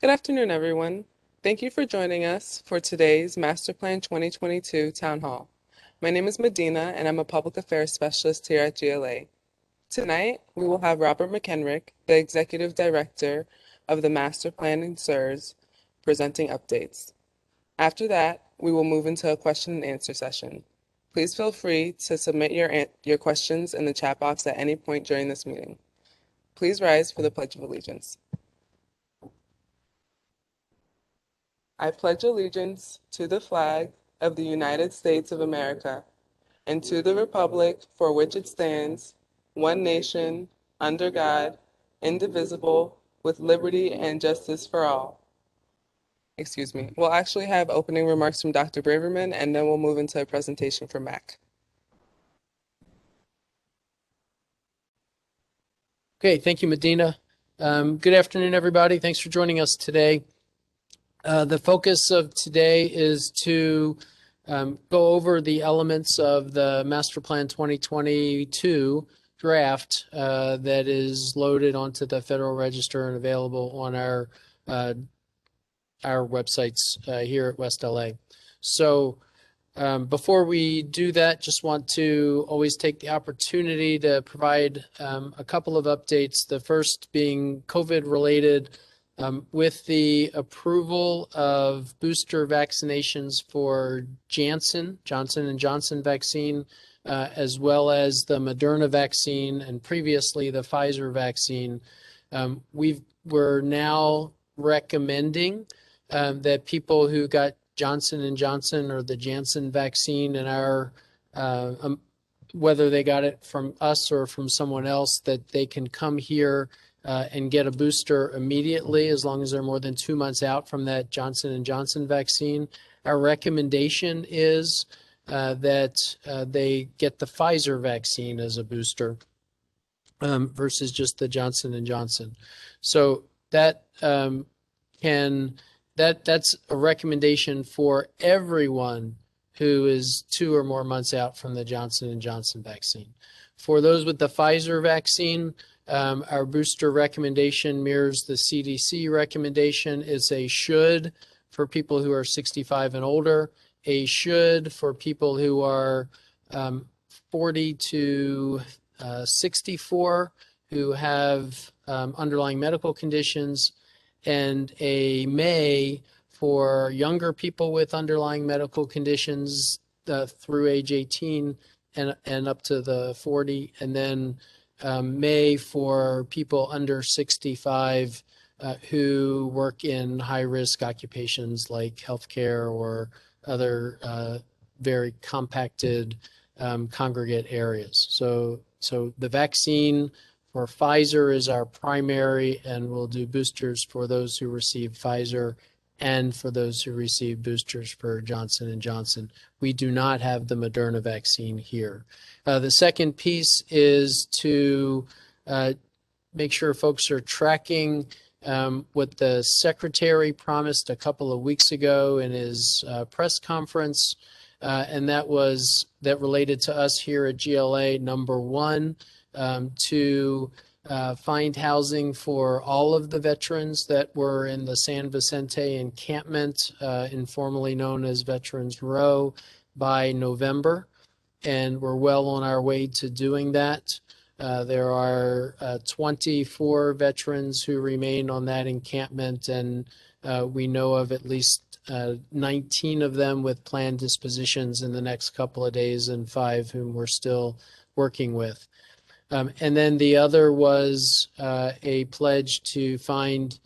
Good afternoon, everyone. Thank you for joining us for today's Master Plan 2022 Town Hall. My name is Medina, and I'm a Public Affairs Specialist here at GLA. Tonight, we will have Robert McHenrick, the Executive Director of the Master Planning SERS, presenting updates. After that, we will move into a question and answer session. Please feel free to submit your questions in the chat box at any point during this meeting. Please rise for the Pledge of Allegiance. I pledge allegiance to the flag of the United States of America and to the republic for which it stands, one nation, under God, indivisible, with liberty and justice for all. Excuse me. We'll actually have opening remarks from Dr. Braverman, and then we'll move into a presentation from Mac. Okay, thank you, Medina. Good afternoon, everybody. Thanks for joining us today. The focus of today is to go over the elements of the Master Plan 2022 draft that is loaded onto the Federal Register and available on our websites here at West LA. So before we do that, just want to always take the opportunity to provide a couple of updates. The first being COVID related. With the approval of booster vaccinations for Johnson & Johnson vaccine, as well as the Moderna vaccine and previously the Pfizer vaccine, we're now recommending that people who got Johnson & Johnson or the Janssen vaccine in our whether they got it from us or from someone else, that they can come here and get a booster immediately as long as they're more than 2 months out from that Johnson & Johnson vaccine. Our recommendation is that they get the Pfizer vaccine as a booster versus just the Johnson & Johnson. So that's a recommendation for everyone who is 2 or more months out from the Johnson & Johnson vaccine. For those with the Pfizer vaccine, our booster recommendation mirrors the CDC recommendation. It's a should for people who are 65 and older, a should for people who are 40 to 64 who have underlying medical conditions, and a may for younger people with underlying medical conditions through age 18 and up to the 40, and then may for people under 65 who work in high-risk occupations like healthcare or other very compacted congregate areas. So the vaccine for Pfizer is our primary, and we'll do boosters for those who receive Pfizer and for those who receive boosters for Johnson & Johnson. We do not have the Moderna vaccine here. The second piece is to make sure folks are tracking what the Secretary promised a couple of weeks ago in his press conference, and that related to us here at GLA. Number one, to find housing for all of the veterans that were in the San Vicente encampment, informally known as Veterans Row, by November. And we're well on our way to doing that. There are 24 veterans who remain on that encampment, and we know of at least 19 of them with planned dispositions in the next couple of days, and 5 whom we're still working with. And then the other was a pledge to find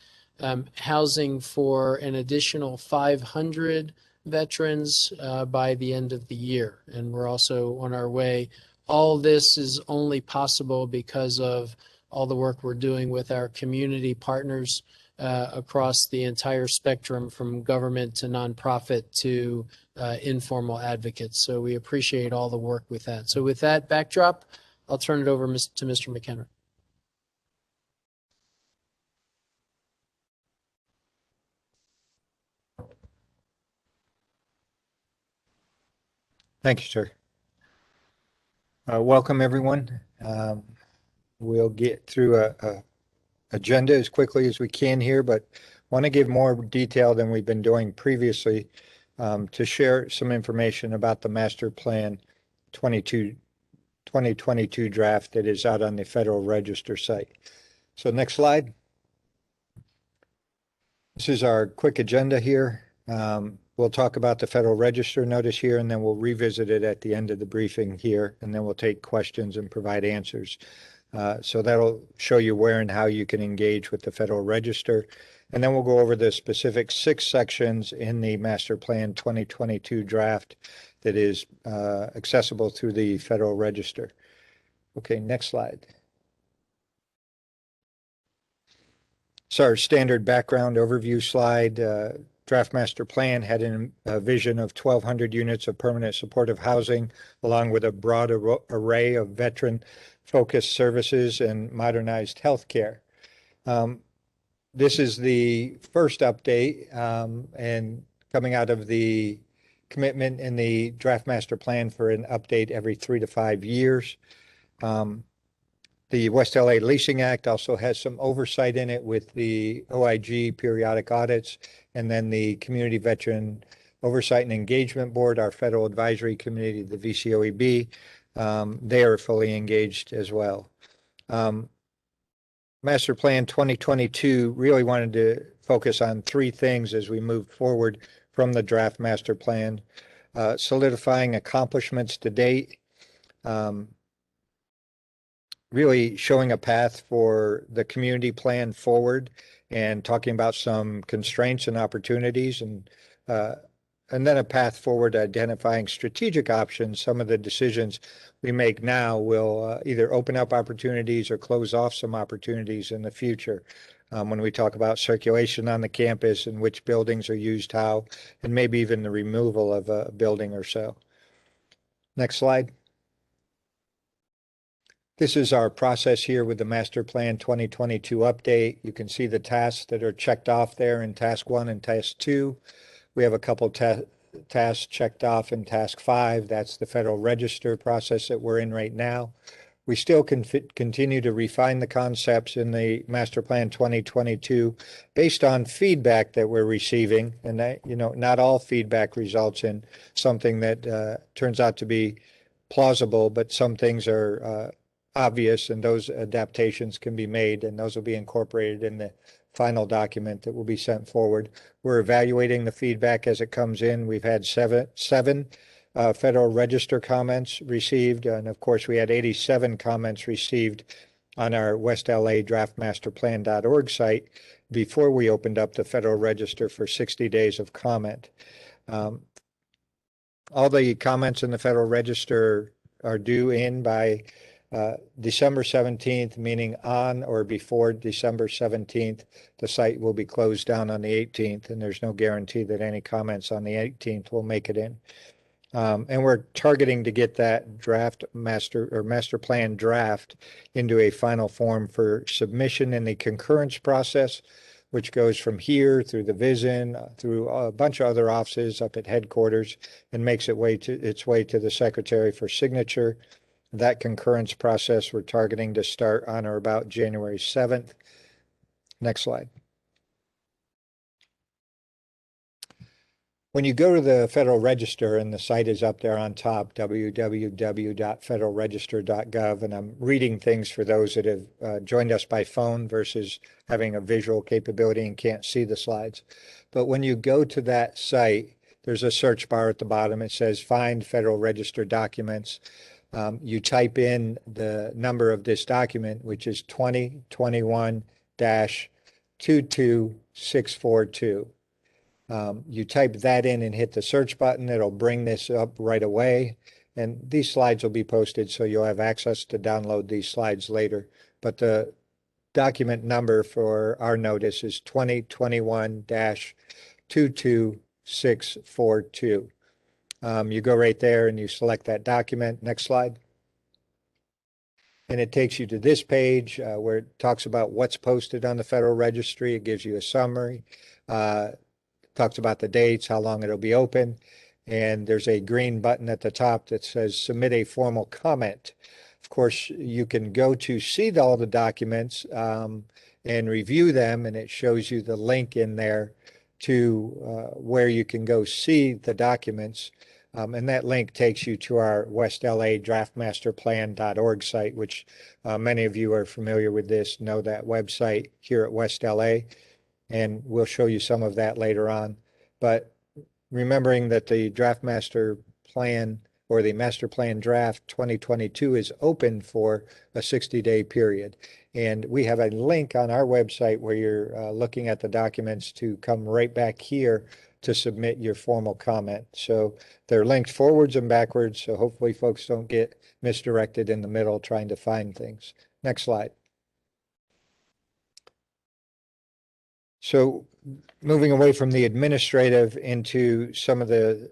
housing for an additional 500 veterans by the end of the year. And we're also on our way. All this is only possible because of all the work we're doing with our community partners across the entire spectrum, from government to nonprofit to informal advocates. So we appreciate all the work with that. So with that backdrop, I'll turn it over to Mr. McHenry. Thank you, sir. Welcome, everyone. We'll get through a agenda as quickly as we can here, but want to give more detail than we've been doing previously to share some information about the Master Plan 2022 draft that is out on the Federal Register site. So next slide. This is our quick agenda here. We'll talk about the Federal Register notice here, and then we'll revisit it at the end of the briefing here, and then we'll take questions and provide answers. So that'll show you where and how you can engage with the Federal Register. And then we'll go over the specific 6 sections in the Master Plan 2022 draft that is accessible through the Federal Register. Okay, next slide. So our standard background overview slide. Draft Master Plan had a vision of 1,200 units of permanent supportive housing, along with a broad array of veteran-focused services and modernized healthcare. This is the first update, and coming out of the commitment in the Draft Master Plan for an update every 3 to 5 years. The West LA Leasing Act also has some oversight in it with the OIG periodic audits, and then the Community Veteran Oversight and Engagement Board, our federal advisory committee, the VCOEB, they are fully engaged as well. Master Plan 2022 really wanted to focus on 3 things as we move forward from the draft master plan: solidifying accomplishments to date, really showing a path for the community plan forward, and talking about some constraints and opportunities, and then a path forward, identifying strategic options. Some of the decisions we make now will either open up opportunities or close off some opportunities in the future. When we talk about circulation on the campus and which buildings are used how, and maybe even the removal of a building or so. Next slide. This is our process here with the Master Plan 2022 update. You can see the tasks that are checked off there in Task 1 and Task 2. We have a couple tasks checked off in Task 5. That's the Federal Register process that we're in right now. We still continue to refine the concepts in the Master Plan 2022 based on feedback that we're receiving. And that, not all feedback results in something that turns out to be plausible, but some things are obvious, and those adaptations can be made, and those will be incorporated in the final document that will be sent forward. We're evaluating the feedback as it comes in. We've had seven Federal Register comments received, and of course we had 87 comments received on our West LA draftmasterplan.org site before we opened up the Federal Register for 60 days of comment. All the comments in the Federal Register are due in by December 17th, meaning on or before December 17th. The site will be closed down on the 18th, and there's no guarantee that any comments on the 18th will make it in. And we're targeting to get that master plan draft into a final form for submission in the concurrence process, which goes from here through the VISN, through a bunch of other offices up at headquarters, and makes its way to the Secretary for signature. That concurrence process we're targeting to start on or about January 7th. Next slide. When you go to the Federal Register, and the site is up there on top, www.federalregister.gov, and I'm reading things for those that have joined us by phone versus having a visual capability and can't see the slides. But when you go to that site, there's a search bar at the bottom. It says Find Federal Register Documents. You type in the number of this document, which is 2021-22642. You type that in and hit the search button. It'll bring this up right away. And these slides will be posted, so you'll have access to download these slides later. But the document number for our notice is 2021-22642. You go right there and you select that document. Next slide. And it takes you to this page where it talks about what's posted on the Federal Registry. It gives you a summary, talks about the dates, how long it'll be open. And there's a green button at the top that says Submit a Formal Comment. Of course, you can go to see all the documents, and and review them, and it shows you the link in there to where you can go see the documents. And that link takes you to our West LA draftmasterplan.org site, which many of you are familiar with this, know that website here at West LA, and we'll show you some of that later on. But remembering that the draft master plan or the master plan draft 2022 is open for a 60-day period. And we have a link on our website where you're looking at the documents to come right back here to submit your formal comment. So they're linked forwards and backwards, so hopefully folks don't get misdirected in the middle trying to find things. Next slide. So moving away from the administrative into some of the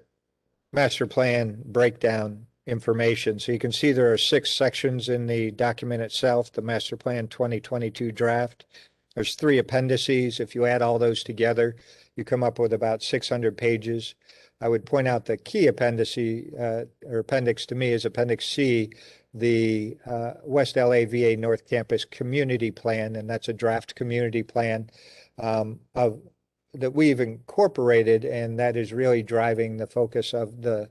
master plan breakdown information. So you can see there are 6 sections in the document itself, the master plan 2022 draft. There's 3 appendices. If you add all those together, you come up with about 600 pages. I would point out the key appendix to me is Appendix C, the West LA VA North Campus Community Plan, and that's a draft community plan that we've incorporated, and that is really driving the focus of the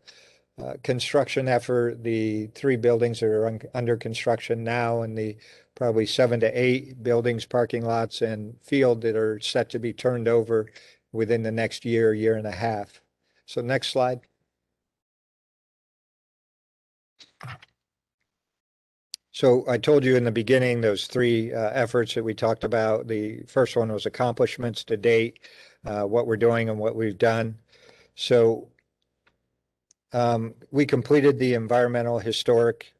construction effort, the 3 buildings that are under construction now, and the probably 7 to 8 buildings, parking lots, and field that are set to be turned over within the next year and a half. So next slide. So I told you in the beginning, those 3 efforts that we talked about. The first one was accomplishments to date, what we're doing and what we've done. So we completed the environmental historic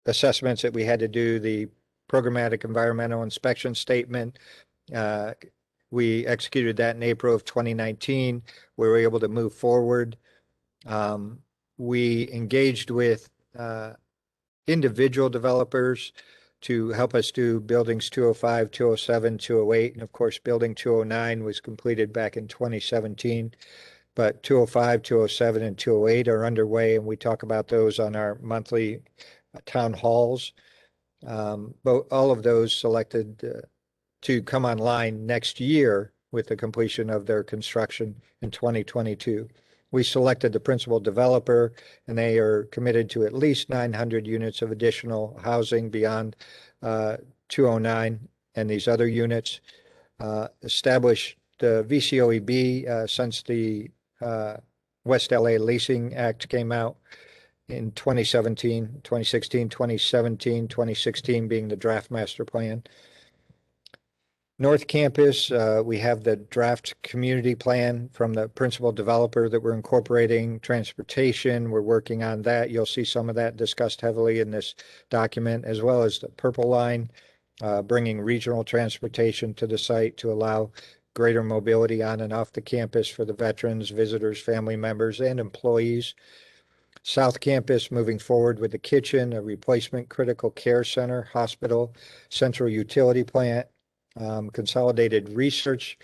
assessments that we had to do, the programmatic environmental inspection statement. We executed that in April of 2019. We were able to move forward. We engaged with individual developers to help us do buildings 205, 207, 208, and of course, building 209 was completed back in 2017. But 205, 207, and 208 are underway, and we talk about those on our monthly town halls. But all of those selected to come online next year with the completion of their construction in 2022. We selected the principal developer, and they are committed to at least 900 units of additional housing beyond 209 and these other units. Established the VCOEB since the West LA Leasing Act came out in 2017, 2016, 2017, 2016 being the draft master plan. North Campus, we have the draft community plan from the principal developer that we're incorporating. Transportation, we're working on that. You'll see some of that discussed heavily in this document, as well as the purple line, bringing regional transportation to the site to allow greater mobility on and off the campus for the veterans, visitors, family members, and employees. South Campus moving forward with the kitchen, a replacement critical care center, hospital, central utility plant, consolidated research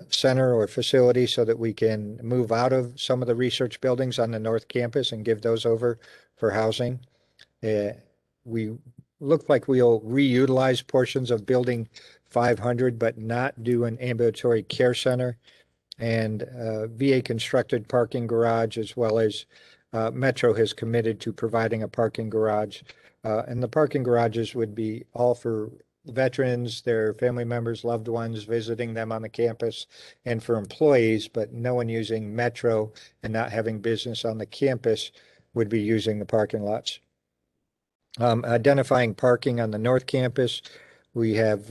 center or facility so that we can move out of some of the research buildings on the North Campus and give those over for housing. We look like we'll reutilize portions of building 500, but not do an ambulatory care center, and VA constructed parking garage, as well as Metro has committed to providing a parking garage. And the parking garages would be all for veterans, their family members, loved ones visiting them on the campus, and for employees, but no one using Metro and not having business on the campus would be using the parking lots. Identifying parking on the North Campus, we have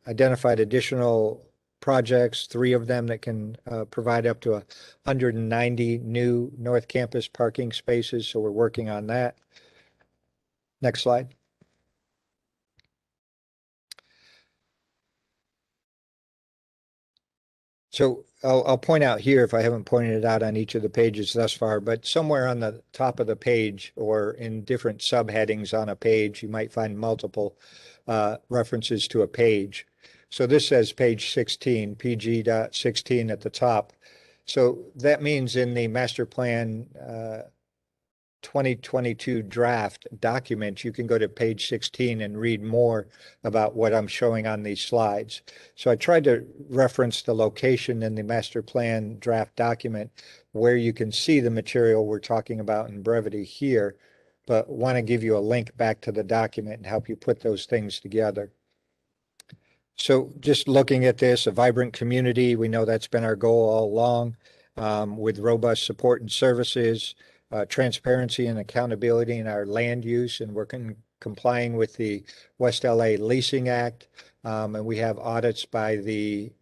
identified additional projects, 3 of them that can provide up to 190 new North Campus parking spaces, so we're working on that. Next slide. So I'll point out here, if I haven't pointed it out on each of the pages thus far, but somewhere on the top of the page or in different subheadings on a page, you might find multiple references to a page. So this says page 16, PG.16 at the top. So that means in the master plan 2022 draft document, you can go to page 16 and read more about what I'm showing on these slides. So I tried to reference the location in the master plan draft document where you can see the material we're talking about in brevity here, but want to give you a link back to the document and help you put those things together. So just looking at this, a vibrant community, we know that's been our goal all along, with robust support and services, transparency and accountability in our land use, and complying with the West LA Leasing Act. And we have audits by the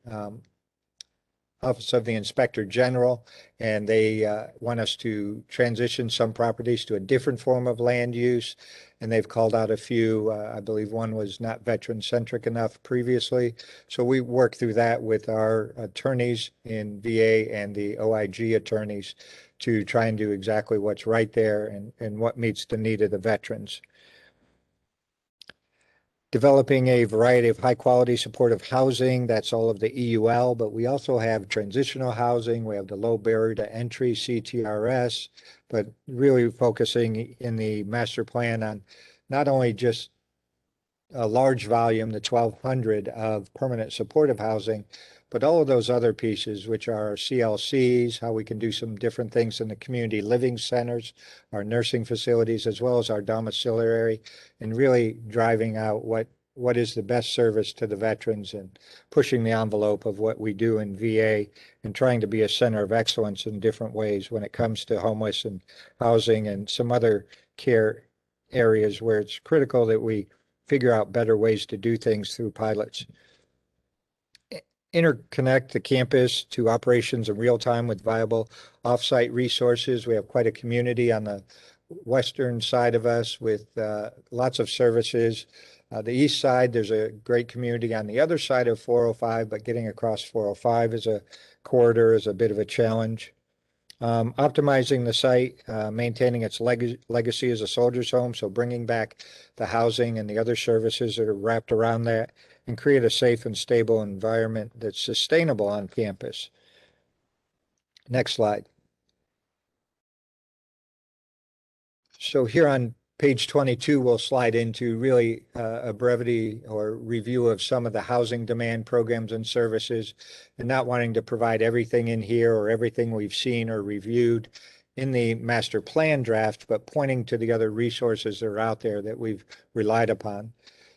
Office of the Inspector General, and they want us to transition some properties to a different form of land use. And they've called out a few. I believe one was not veteran-centric enough previously. So we work through that with our attorneys in VA and the OIG attorneys to try and do exactly what's right there and what meets the need of the veterans. Developing a variety of high-quality supportive housing. That's all of the EUL, but we also have transitional housing. We have the low barrier to entry, CTRS, but really focusing in the master plan on not only just a large volume, the 1,200 of permanent supportive housing, but all of those other pieces, which are CLCs, how we can do some different things in the community living centers, our nursing facilities, as well as our domiciliary, and really driving out what is the best service to the veterans and pushing the envelope of what we do in VA and trying to be a center of excellence in different ways when it comes to homeless and housing and some other care areas where it's critical that we figure out better ways to do things through pilots. Interconnect the campus to operations in real time with viable offsite resources. We have quite a community on the western side of us with lots of services. The east side, there's a great community on the other side of 405, but getting across 405 as a corridor is a bit of a challenge. Optimizing the site, maintaining its legacy as a soldier's home, so bringing back the housing and the other services that are wrapped around that, and create a safe and stable environment that's sustainable on campus. Next slide. So here on page 22, we'll slide into really a brevity or review of some of the housing demand programs and services, and not wanting to provide everything in here or everything we've seen or reviewed in the master plan draft, but pointing to the other resources that are out there that we've relied upon.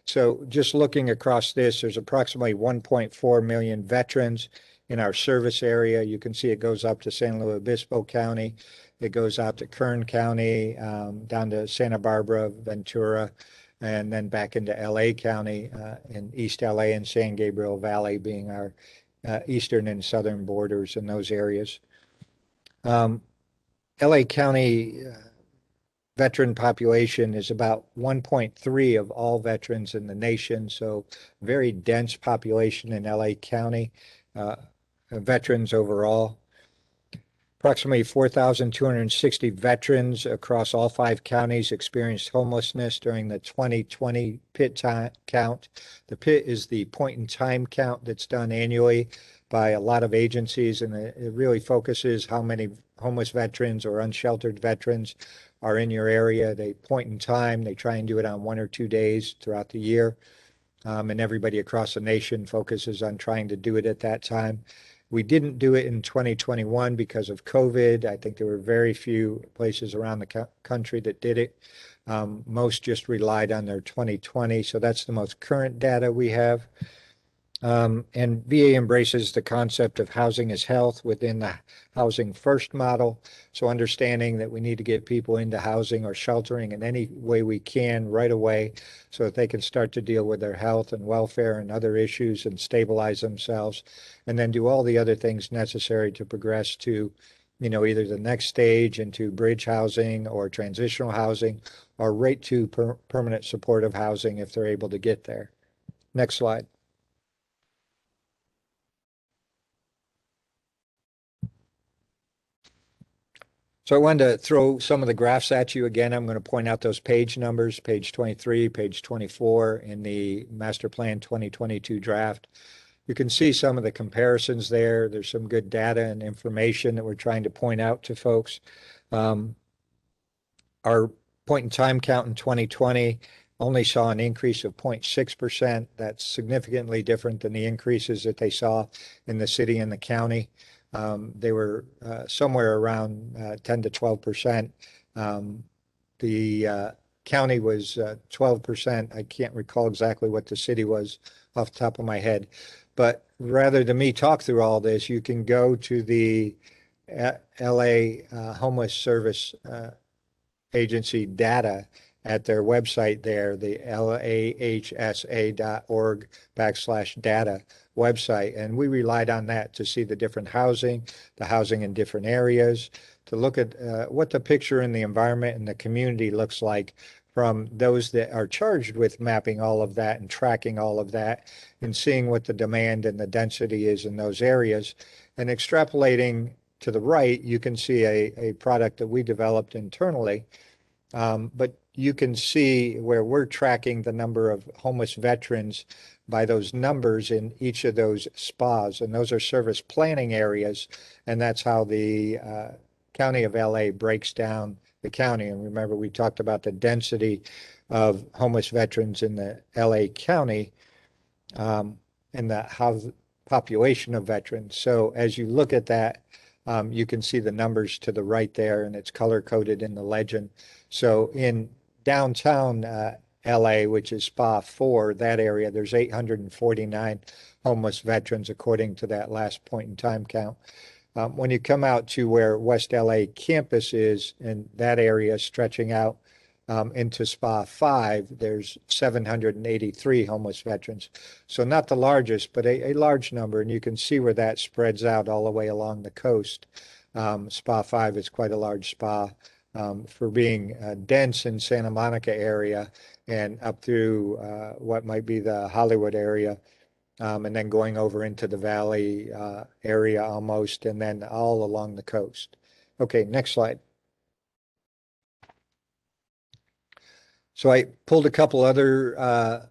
So just looking across this, there's approximately 1.4 million veterans in our service area. You can see it goes up to San Luis Obispo County. It goes out to Kern County, down to Santa Barbara, Ventura, and then back into LA County, in East LA and San Gabriel Valley being our eastern and southern borders in those areas. LA County veteran population is about 1.3 of all veterans in the nation, so very dense population in LA County, veterans overall. Approximately 4,260 veterans across all 5 counties experienced homelessness during the 2020 PIT count. The PIT is the point-in-time count that's done annually by a lot of agencies, and it really focuses how many homeless veterans or unsheltered veterans are in your area. They point in time. They try and do it on 1 or 2 days throughout the year, and everybody across the nation focuses on trying to do it at that time. We didn't do it in 2021 because of COVID. I think there were very few places around the country that did it. Most just relied on their 2020. So that's the most current data we have. And VA embraces the concept of housing as health within the housing first model. So understanding that we need to get people into housing or sheltering in any way we can right away so that they can start to deal with their health and welfare and other issues and stabilize themselves, and then do all the other things necessary to progress to, either the next stage into bridge housing or transitional housing or right to permanent supportive housing if they're able to get there. Next slide. So I wanted to throw some of the graphs at you again. I'm going to point out those page numbers, page 23, page 24 in the Master Plan 2022 draft. You can see some of the comparisons there. There's some good data and information that we're trying to point out to folks. Our point in time count in 2020 only saw an increase of 0.6%. That's significantly different than the increases that they saw in the city and the county. They were somewhere around 10 to 12%. The county was 12%. I can't recall exactly what the city was off the top of my head. But rather than me talk through all this, you can go to the LA Homeless Service Agency data at their website there, the lahsa.org/data website. And we relied on that to see the different housing, the housing in different areas, to look at what the picture in the environment and the community looks like from those that are charged with mapping all of that and tracking all of that and seeing what the demand and the density is in those areas. And extrapolating to the right, you can see a product that we developed internally. But you can see where we're tracking the number of homeless veterans by those numbers in each of those spas. And those are service planning areas. And that's how the County of LA breaks down the county. And remember, we talked about the density of homeless veterans in the LA County and the house population of veterans. So as you look at that, you can see the numbers to the right there, and it's color coded in the legend. So in downtown LA, which is Spa 4, that area, there's 849 homeless veterans according to that last point in time count. When you come out to where West LA campus is, in that area stretching out into Spa 5, there's 783 homeless veterans. So not the largest, but a large number. And you can see where that spreads out all the way along the coast. Spa 5 is quite a large spa for being dense in Santa Monica area and up through what might be the Hollywood area. And then going over into the valley area almost, and then all along the coast. Okay, next slide. So I pulled a couple other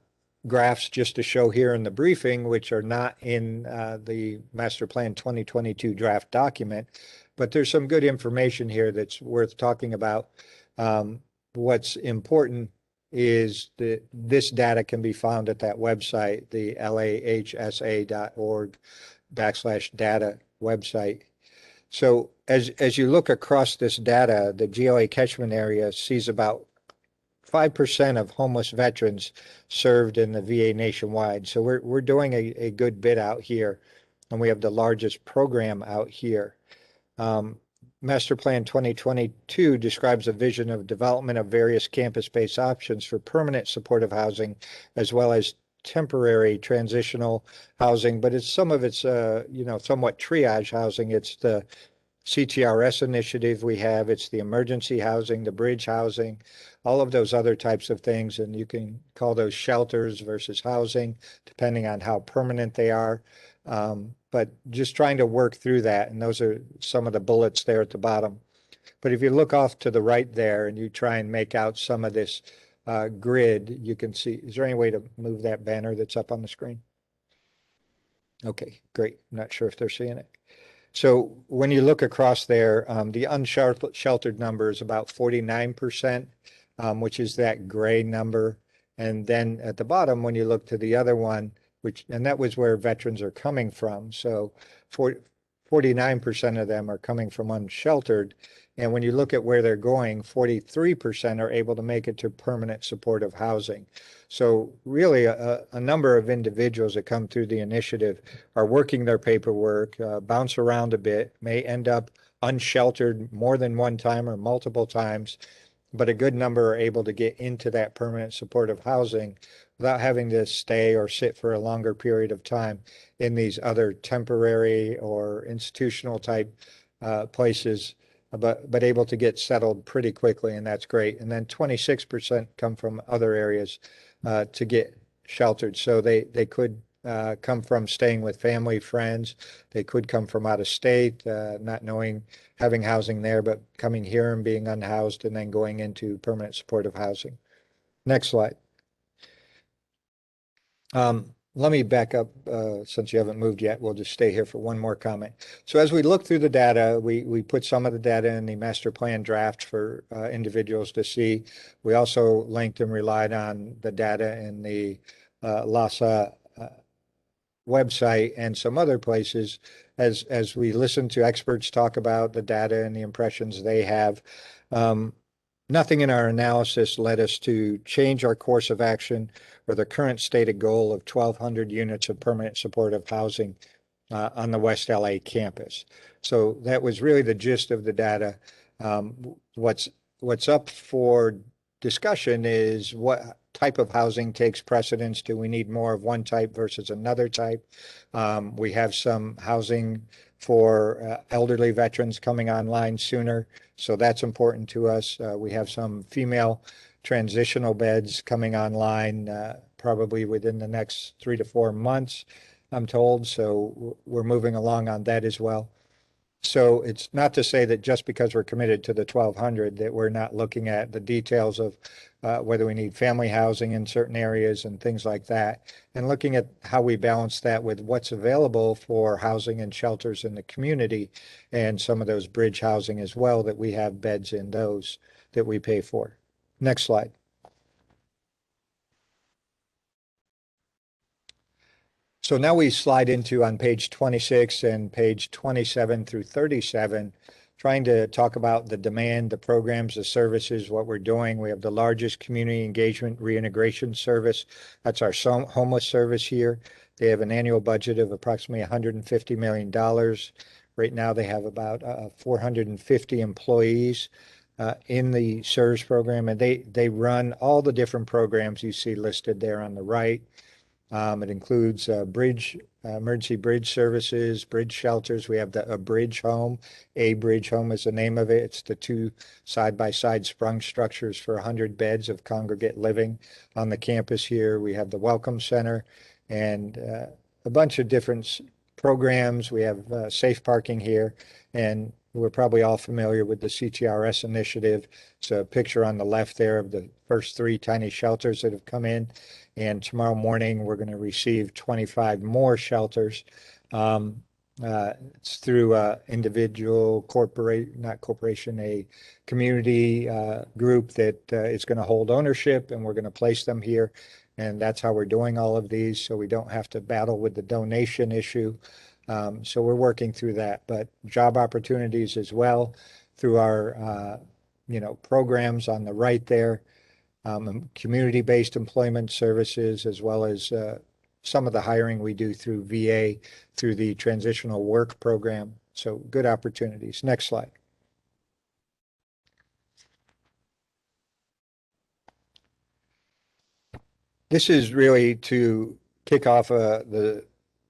graphs just to show here in the briefing, which are not in the Master Plan 2022 draft document, but there's some good information here that's worth talking about. What's important is that this data can be found at that website, the lahsa.org/data website. So as you look across this data, the GLA catchment area sees about 5% of homeless veterans served in the VA nationwide. So we're doing a good bit out here, and we have the largest program out here. Master Plan 2022 describes a vision of development of various campus-based options for permanent supportive housing, as well as temporary transitional housing, but some of it's somewhat triage housing. It's the CTRS initiative we have, it's the emergency housing, the bridge housing, all of those other types of things, and you can call those shelters versus housing, depending on how permanent they are. But just trying to work through that, and those are some of the bullets there at the bottom. But if you look off to the right there and you try and make out some of this grid, you can see, is there any way to move that banner that's up on the screen? Okay, great. I'm not sure if they're seeing it. So when you look across there, the unsheltered number is about 49%, which is that gray number. And then at the bottom, when you look to the other one, and that was where veterans are coming from. So 49% of them are coming from unsheltered. And when you look at where they're going, 43% are able to make it to permanent supportive housing. So really a number of individuals that come through the initiative are working their paperwork, bounce around a bit, may end up unsheltered more than one time or multiple times, but a good number are able to get into that permanent supportive housing without having to stay or sit for a longer period of time in these other temporary or institutional type places, but able to get settled pretty quickly, and that's great. And then 26% come from other areas to get sheltered. So they could come from staying with family, friends. They could come from out of state, not knowing, having housing there, but coming here and being unhoused and then going into permanent supportive housing. Next slide. let me back up, since you haven't moved yet. We'll just stay here for one more comment. So as we look through the data, we put some of the data in the master plan draft for individuals to see. We also linked and relied on the data in the LASA website and some other places as we listen to experts talk about the data and the impressions they have. Nothing in our analysis led us to change our course of action or the current stated goal of 1,200 units of permanent supportive housing on the West LA campus. So that was really the gist of the data. What's up for discussion is what type of housing takes precedence. Do we need more of one type versus another type? We have some housing for elderly veterans coming online sooner, so that's important to us. We have some female transitional beds coming online probably within the next 3 to 4 months, I'm told. So we're moving along on that as well. So it's not to say that just because we're committed to the 1,200 that we're not looking at the details of whether we need family housing in certain areas and things like that, and looking at how we balance that with what's available for housing and shelters in the community and some of those bridge housing as well, that we have beds in those that we pay for. Next slide. So now we slide into on page 26 and page 27 through 37, trying to talk about the demand, the programs, the services, what we're doing. We have the largest community engagement reintegration service. That's our homeless service here. They have an annual budget of approximately $150 million. Right now they have about 450 employees in the service program, and they run all the different programs you see listed there on the right. It includes emergency bridge services, bridge shelters. We have a bridge home. A bridge home is the name of it. It's the two side-by-side sprung structures for 100 beds of congregate living on the campus here. We have the Welcome Center and a bunch of different programs. We have safe parking here, and we're probably all familiar with the CTRS initiative. It's a picture on the left there of the first 3 tiny shelters that have come in. And tomorrow morning, we're going to receive 25 more shelters. It's through individual not corporation, a community group that is going to hold ownership, and we're going to place them here. And that's how we're doing all of these, so we don't have to battle with the donation issue. So we're working through that, but job opportunities as well through our programs on the right there. Community-based employment services, as well as some of the hiring we do through VA, through the transitional work program. So good opportunities. Next slide. This is really to kick off the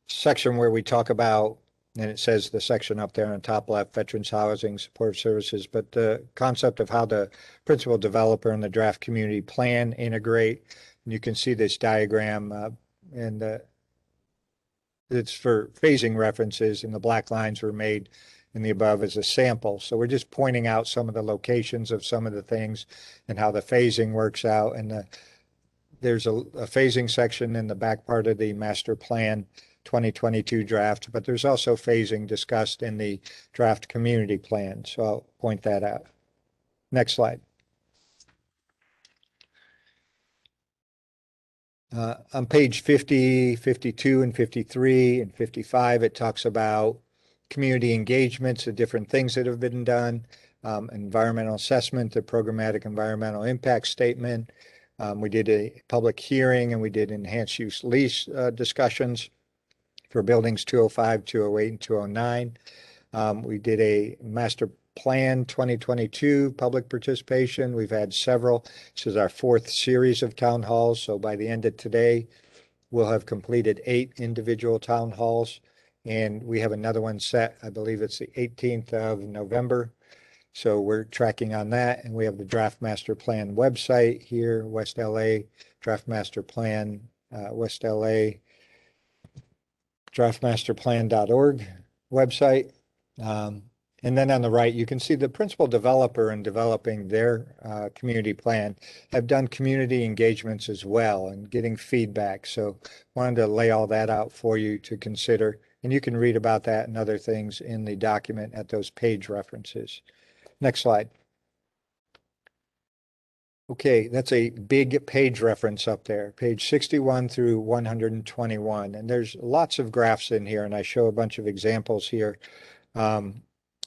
section where we talk about, and it says the section up there on the top left, veterans housing support services, but the concept of how the principal developer and the draft community plan integrate. And you can see this diagram, and it's for phasing references, and the black lines were made in the above as a sample. So we're just pointing out some of the locations of some of the things and how the phasing works out. And there's a phasing section in the back part of the master plan 2022 draft, but there's also phasing discussed in the draft community plan. So I'll point that out. Next slide. On page 50, 52, and 53, and 55, it talks about community engagements, the different things that have been done, environmental assessment, the programmatic environmental impact statement. We did a public hearing, and we did enhanced use lease discussions for buildings 205, 208, and 209. We did a master plan 2022 public participation. We've had several. This is our 4th series of town halls. So by the end of today, we'll have completed 8 individual town halls. And we have another one set, I believe it's the 18th of November. So we're tracking on that. And we have the draft master plan website here, West LA, draft master plan, West LA, draftmasterplan.org website. And then on the right, you can see the principal developer in developing their community plan have done community engagements as well and getting feedback. So wanted to lay all that out for you to consider. And you can read about that and other things in the document at those page references. Next slide. Okay, that's a big page reference up there, page 61 through 121. And there's lots of graphs in here, and I show a bunch of examples here.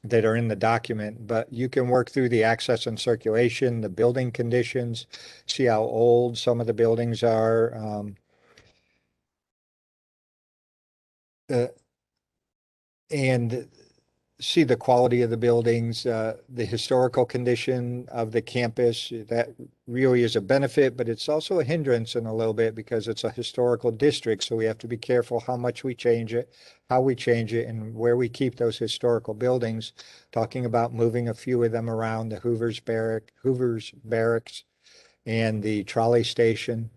That are in the document, but you can work through the access and circulation, the building conditions, see how old some of the buildings are. And see the quality of the buildings, the historical condition of the campus. That really is a benefit, but it's also a hindrance in a little bit because it's a historical district. So we have to be careful how much we change it, how we change it, and where we keep those historical buildings. Talking about moving a few of them around, the Hoover's Barracks and the trolley station.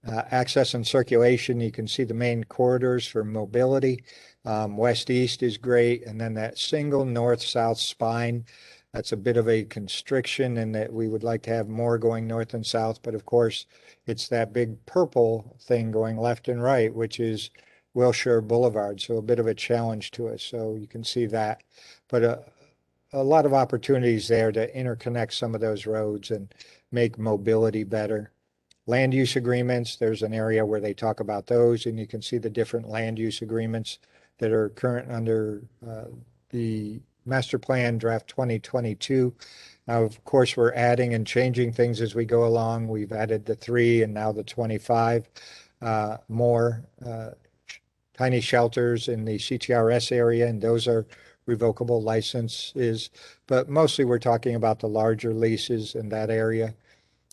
Access and circulation, you can see the main corridors for mobility. West-east is great, and then that single north-south spine, that's a bit of a constriction in that we would like to have more going north and south, but of course, it's that big purple thing going left and right, which is Wilshire Boulevard, so a bit of a challenge to us, so you can see that. But a lot of opportunities there to interconnect some of those roads and make mobility better. Land use agreements, there's an area where they talk about those, and you can see the different land use agreements that are current under the master plan draft 2022. Now, of course, we're adding and changing things as we go along. We've added the 3 and now the 25 more tiny shelters in the CTRS area, and those are revocable licenses. But mostly we're talking about the larger leases in that area.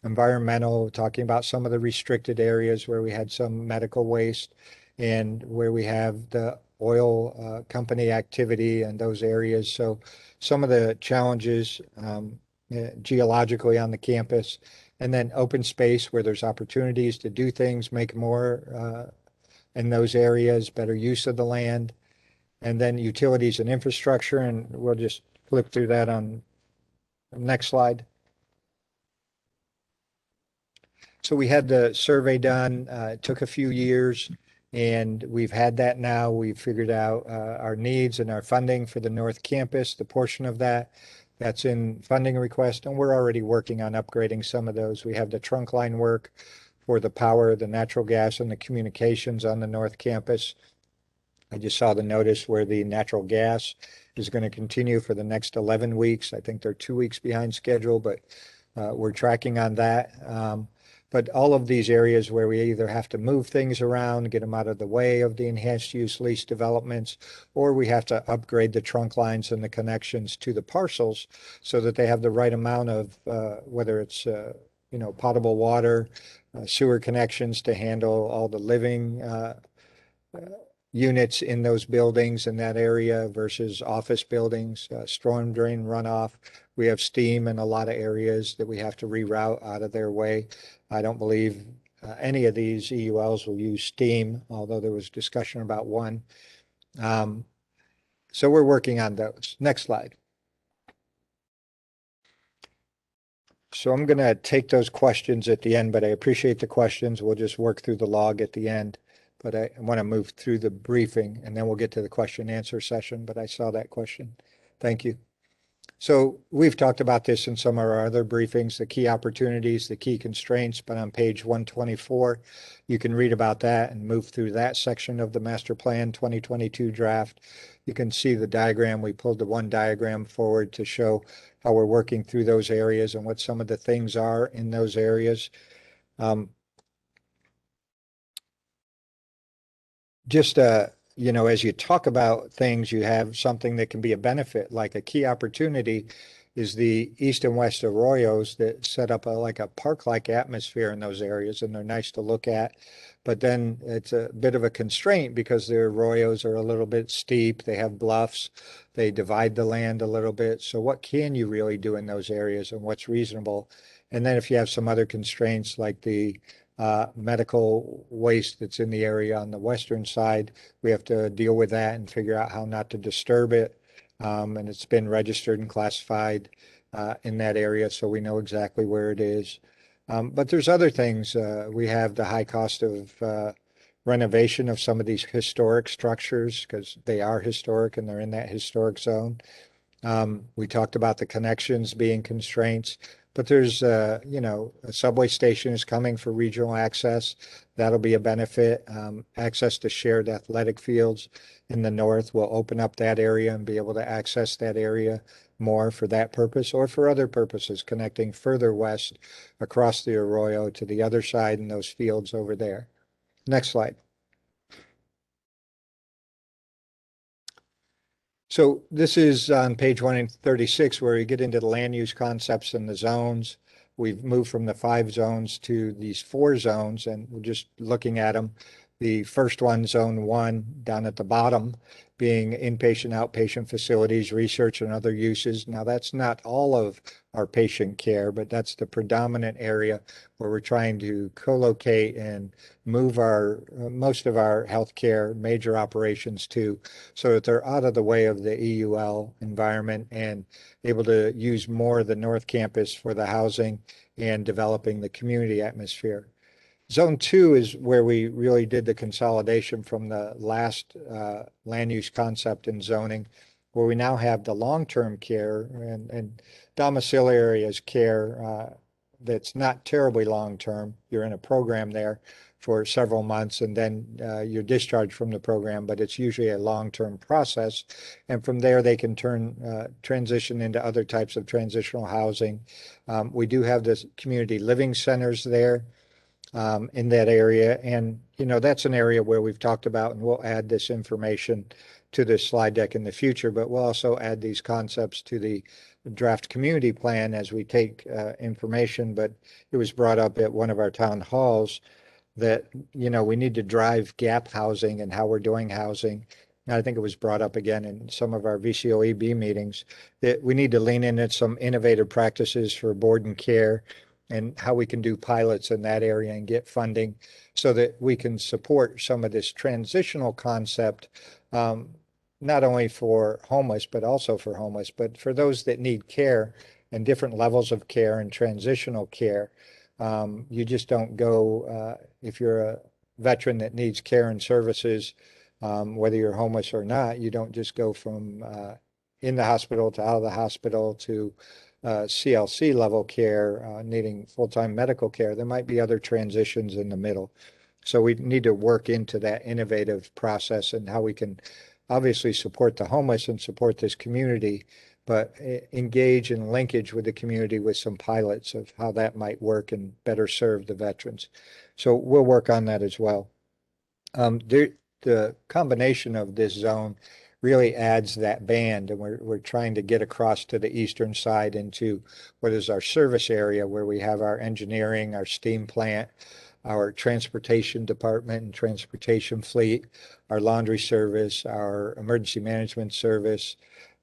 Environmental, talking about some of the restricted areas where we had some medical waste and where we have the oil company activity in those areas. So some of the challenges geologically on the campus, and then open space where there's opportunities to do things, make more in those areas, better use of the land, and then utilities and infrastructure. And we'll just flip through that on the next slide. So we had the survey done. It took a few years, and we've had that now. We've figured out our needs and our funding for the North Campus, the portion of that's in funding request, and we're already working on upgrading some of those. We have the trunk line work for the power, the natural gas, and the communications on the North Campus. I just saw the notice where the natural gas is going to continue for the next 11 weeks. I think they're 2 weeks behind schedule, but we're tracking on that. But all of these areas where we either have to move things around, get them out of the way of the enhanced use lease developments, or we have to upgrade the trunk lines and the connections to the parcels so that they have the right amount of, whether it's, potable water, sewer connections to handle all the living units in those buildings in that area versus office buildings, storm drain runoff. We have steam in a lot of areas that we have to reroute out of their way. I don't believe any of these EULs will use steam, although there was discussion about one. So we're working on those. Next slide. So I'm going to take those questions at the end, but I appreciate the questions. We'll just work through the log at the end. But I want to move through the briefing, and then we'll get to the question and answer session. But I saw that question. Thank you. So we've talked about this in some of our other briefings, the key opportunities, the key constraints, but on page 124, you can read about that and move through that section of the master plan 2022 draft. You can see the diagram. We pulled the one diagram forward to show how we're working through those areas and what some of the things are in those areas. As you talk about things, you have something that can be a benefit, like a key opportunity is the east and west arroyos that set up like a park-like atmosphere in those areas, and they're nice to look at. But then it's a bit of a constraint because the arroyos are a little bit steep. They have bluffs. They divide the land a little bit. So what can you really do in those areas and what's reasonable? And then if you have some other constraints like the medical waste that's in the area on the western side, we have to deal with that and figure out how not to disturb it. and it's been registered and classified in that area, so we know exactly where it is. But there's other things. We have the high cost of renovation of some of these historic structures because they are historic and they're in that historic zone. We talked about the connections being constraints, but there's, a subway station is coming for regional access. That'll be a benefit. Access to shared athletic fields in the north will open up that area and be able to access that area more for that purpose or for other purposes, connecting further west across the Arroyo to the other side in those fields over there. Next slide. So this is on page 136 where you get into the land use concepts and the zones. We've moved from the 5 zones to these 4 zones, and we're just looking at them. The first one, zone 1, down at the bottom, being inpatient, outpatient facilities, research, and other uses. Now, that's not all of our patient care, but that's the predominant area where we're trying to co-locate and move our most of our healthcare major operations to, so that they're out of the way of the EUL environment and able to use more of the North Campus for the housing and developing the community atmosphere. Zone 2 is where we really did the consolidation from the last land use concept in zoning, where we now have the long-term care and domiciliary as care that's not terribly long-term. You're in a program there for several months and then you're discharged from the program, but it's usually a long-term process. And from there, they can transition into other types of transitional housing. We do have the community living centers there in that area. And, that's an area where we've talked about, and we'll add this information to this slide deck in the future, but we'll also add these concepts to the draft community plan as we take information. But it was brought up at one of our town halls that, we need to drive gap housing and how we're doing housing. And I think it was brought up again in some of our VCOEB meetings that we need to lean into some innovative practices for board and care and how we can do pilots in that area and get funding so that we can support some of this transitional concept, not only for homeless, but also for homeless, but for those that need care and different levels of care and transitional care. You just don't go, if you're a veteran that needs care and services, whether you're homeless or not, you don't just go from in the hospital to out of the hospital to CLC level care, needing full-time medical care. There might be other transitions in the middle. So we need to work into that innovative process and how we can obviously support the homeless and support this community, but engage in linkage with the community with some pilots of how that might work and better serve the veterans. So we'll work on that as well. The combination of this zone really adds that band, and we're trying to get across to the eastern side into what is our service area, where we have our engineering, our steam plant, our transportation department and transportation fleet, our laundry service, our emergency management service,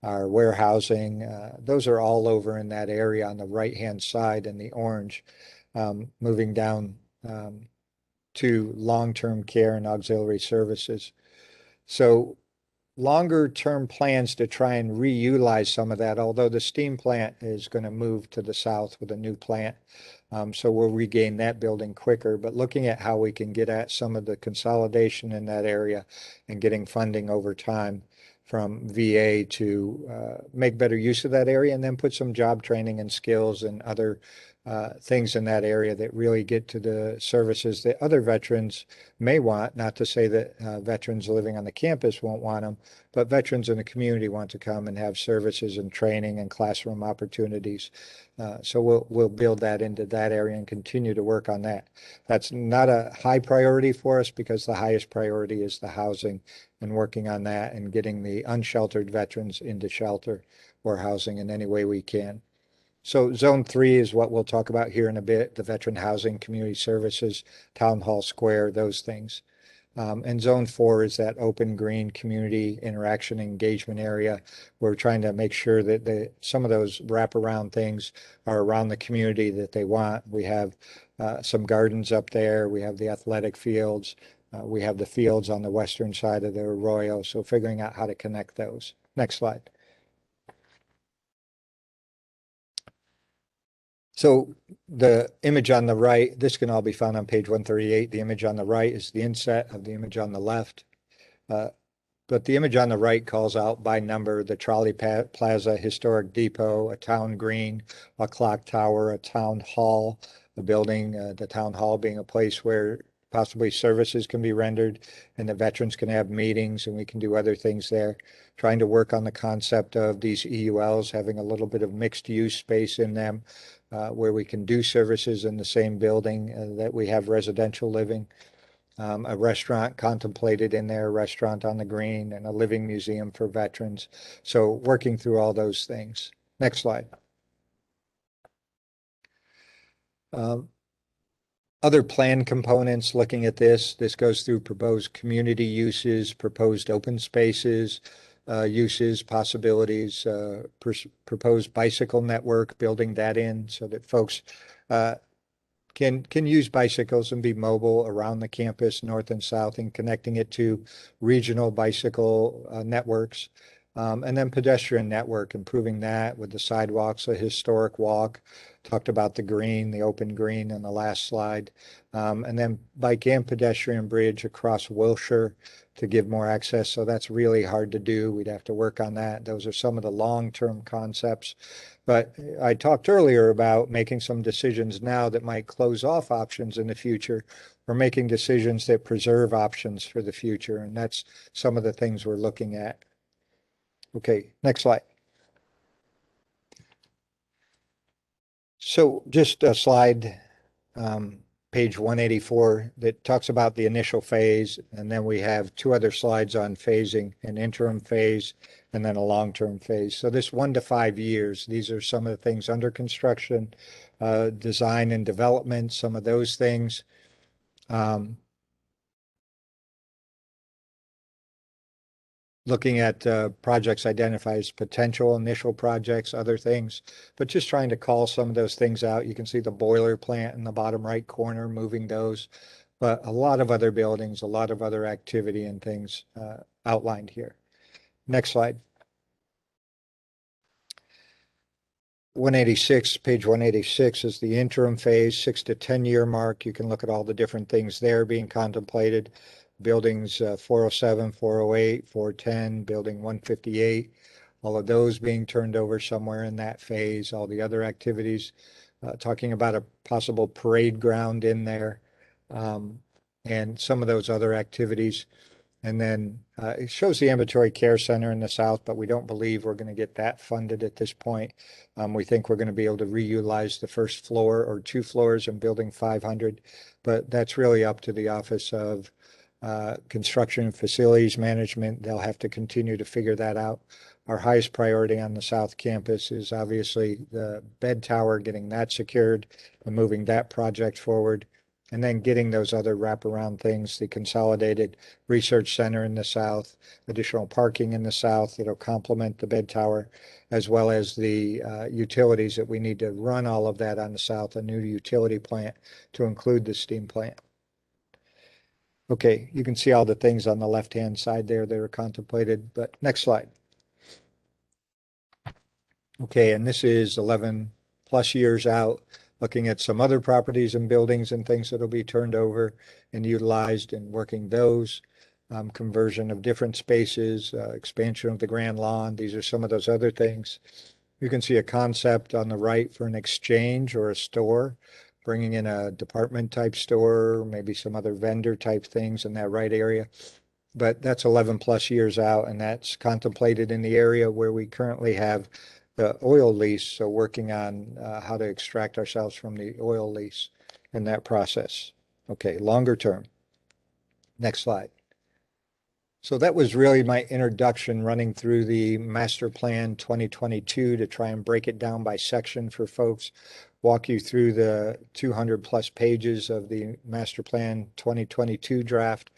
our warehousing. Those are all over in that area on the right-hand side in the orange, moving down to long-term care and auxiliary services. So longer term plans to try and reutilize some of that, although the steam plant is going to move to the south with a new plant. So we'll regain that building quicker, but looking at how we can get at some of the consolidation in that area and getting funding over time from VA to make better use of that area and then put some job training and skills and other things in that area that really get to the services that other veterans may want. Not to say that veterans living on the campus won't want them, but veterans in the community want to come and have services and training and classroom opportunities. So we'll build that into that area and continue to work on that. That's not a high priority for us because the highest priority is the housing and working on that and getting the unsheltered veterans into shelter or housing in any way we can. So zone 3 is what we'll talk about here in a bit, the veteran housing, community services, town hall square, those things. And zone 4 is that open green community interaction engagement area. We're trying to make sure that some of those wraparound things are around the community that they want. We have some gardens up there. We have the athletic fields. We have the fields on the western side of the Arroyo. So figuring out how to connect those. Next slide. So the image on the right, this can all be found on page 138. The image on the right is the inset of the image on the left. But the image on the right calls out by number the trolley plaza, historic depot, a town green, a clock tower, a town hall, a building, the town hall being a place where possibly services can be rendered and the veterans can have meetings and we can do other things there. Trying to work on the concept of these EULs having a little bit of mixed use space in them where we can do services in the same building that we have residential living. A restaurant contemplated in there, a restaurant on the green, and a living museum for veterans. So working through all those things. Next slide. Other plan components, looking at this goes through proposed community uses, proposed open spaces, uses, possibilities, proposed bicycle network, building that in so that folks can use bicycles and be mobile around the campus, north and south, and connecting it to regional bicycle networks. And then pedestrian network, improving that with the sidewalks, a historic walk. Talked about the green, the open green in the last slide. And then bike and pedestrian bridge across Wilshire to give more access. So that's really hard to do. We'd have to work on that. Those are some of the long-term concepts. But I talked earlier about making some decisions now that might close off options in the future or making decisions that preserve options for the future. And that's some of the things we're looking at. Okay, next slide. So just a slide, page 184, that talks about the initial phase. And then we have two other slides on phasing, an interim phase and then a long-term phase. So this 1 to 5 years, these are some of the things under construction, design and development, some of those things. Looking at projects identified as potential initial projects, other things, but just trying to call some of those things out. You can see the boiler plant in the bottom right corner, moving those, but a lot of other buildings, a lot of other activity and things outlined here. Next slide. 186, page 186 is the interim phase, 6 to 10 year mark. You can look at all the different things there being contemplated. Buildings 407, 408, 410, building 158, all of those being turned over somewhere in that phase, all the other activities, talking about a possible parade ground in there, and some of those other activities. And then it shows the ambulatory care center in the south, but we don't believe we're going to get that funded at this point. We think we're going to be able to reutilize the first floor or 2 floors in building 500, but that's really up to the Office of Construction and Facilities Management. They'll have to continue to figure that out. Our highest priority on the South Campus is obviously the bed tower, getting that secured and moving that project forward. And then getting those other wraparound things, the Consolidated Research Center in the south, additional parking in the south that'll complement the bed tower, as well as the utilities that we need to run all of that on the south, a new utility plant to include the steam plant. Okay, you can see all the things on the left-hand side there that are contemplated, but next slide. Okay, and this is 11 plus years out, looking at some other properties and buildings and things that'll be turned over and utilized and working those. Conversion of different spaces, expansion of the grand lawn. These are some of those other things. You can see a concept on the right for an exchange or a store, bringing in a department type store, maybe some other vendor type things in that right area. But that's 11 plus years out, and that's contemplated in the area where we currently have the oil lease. So working on how to extract ourselves from the oil lease in that process. Okay, longer term. Next slide. So that was really my introduction running through the Master Plan 2022 to try and break it down by section for folks, walk you through the 200 plus pages of the Master Plan 2022 draft.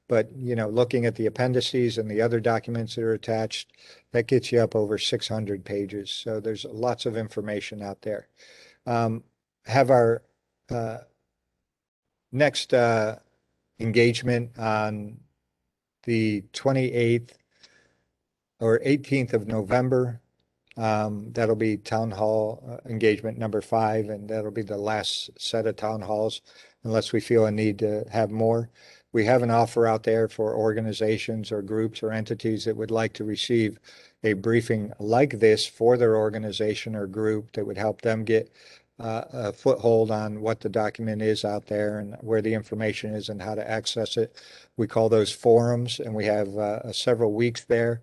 But, you know, looking at the appendices and the other documents that are attached, that gets you up over 600 pages. So there's lots of information out there. Have our next engagement on the 28th or 18th of November. That'll be town hall engagement number 5, and that'll be the last set of town halls unless we feel a need to have more. We have an offer out there for organizations or groups or entities that would like to receive a briefing like this for their organization or group that would help them get a foothold on what the document is out there and where the information is and how to access it. We call those forums, and we have several weeks there,